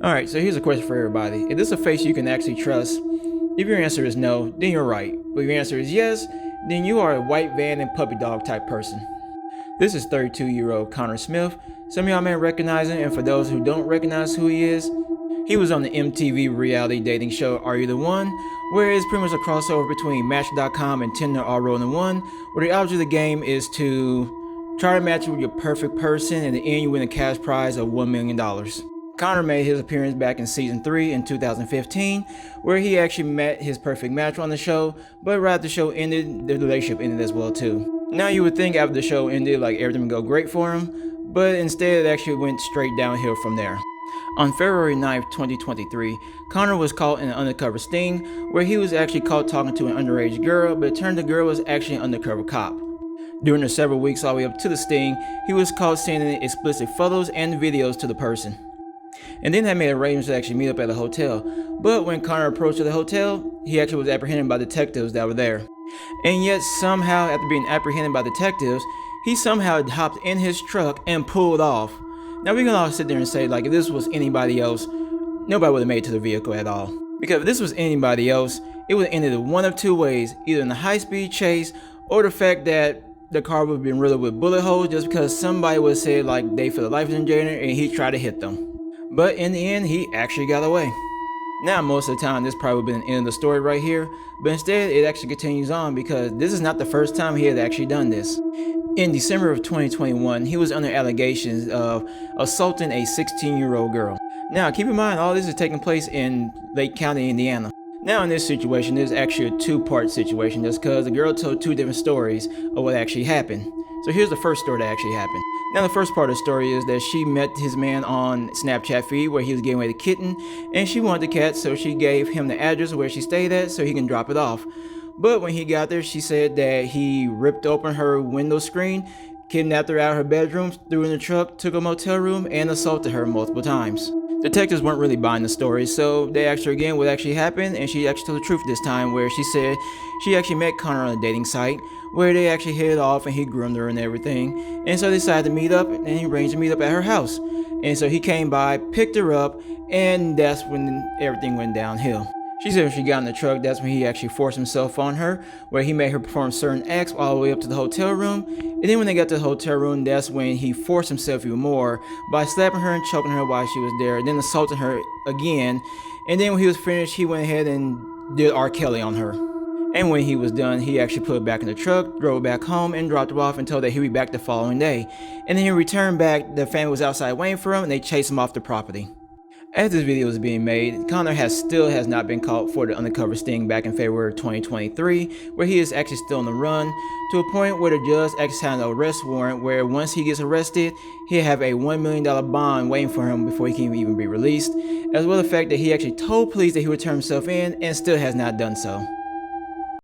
Alright, so here's a question for everybody. Is this a face you can actually trust? If your answer is no, then you're right. But if your answer is yes, then you are a white van and puppy dog type person. This is 32-year-old Connor Smith. Some of y'all may recognize him, and for those who don't recognize who he is, he was on the MTV reality dating show Are You the One, where it's pretty much a crossover between Match.com and Tinder all rolled in one, where the object of the game is to try to match with your perfect person, and in the end you win a cash prize of $1 million. Connor made his appearance back in season 3 in 2015, where he actually met his perfect match on the show, but right after the show ended, the relationship ended as well too. Now you would think after the show ended, like everything would go great for him, but instead it actually went straight downhill from there. On February 9th, 2023, Connor was caught in an undercover sting, where he was actually caught talking to an underage girl, but it turned the girl was actually an undercover cop. During the several weeks all the way up to the sting, he was caught sending explicit photos and videos to the person. And then they made arrangements to actually meet up at a hotel. But when Connor approached the hotel, he actually was apprehended by detectives that were there. And yet somehow, after being apprehended by detectives, he somehow hopped in his truck and pulled off. Now we're gonna all sit there and say, like, if this was anybody else, nobody would have made it to the vehicle at all. Because if this was anybody else, it would have ended one of two ways, either in a high-speed chase or the fact that the car would have been riddled with bullet holes just because somebody would have said like they feel a life in danger and he tried to hit them. But in the end, he actually got away. Now, most of the time, this probably would have been the end of the story right here, but instead, it actually continues on because this is not the first time he had actually done this. In December of 2021, he was under allegations of assaulting a 16-year-old girl. Now, keep in mind, all this is taking place in Lake County, Indiana. Now, in this situation, there's actually a two-part situation just because the girl told two different stories of what actually happened. So here's the first story that actually happened. Now the first part of the story is that she met his man on Snapchat feed where he was giving away the kitten, and she wanted the cat, so she gave him the address where she stayed at so he can drop it off. But when he got there, she said that he ripped open her window screen, kidnapped her out of her bedroom, threw her in the truck, took a motel room, and assaulted her multiple times. Detectives weren't really buying the story, so they asked her again what actually happened, and she actually told the truth this time, where she said she actually met Connor on a dating site, where they actually hit it off and he groomed her and everything, and so they decided to meet up, and he arranged to meet up at her house. And so he came by, picked her up, and that's when everything went downhill. She said when she got in the truck, that's when he actually forced himself on her, where he made her perform certain acts all the way up to the hotel room. And then when they got to the hotel room, that's when he forced himself even more by slapping her and choking her while she was there, and then assaulting her again. And then when he was finished, he went ahead and did R. Kelly on her. And when he was done, he actually put it back in the truck, drove it back home, and dropped her off and told that he'd be back the following day. And then he returned back, the family was outside waiting for him, and they chased him off the property. As this video is being made, Connor still has not been caught for the undercover sting back in February 2023, where he is actually still on the run, to a point where the judge actually had an arrest warrant where once he gets arrested, he'll have a $1 million bond waiting for him before he can even be released, as well as the fact that he actually told police that he would turn himself in and still has not done so.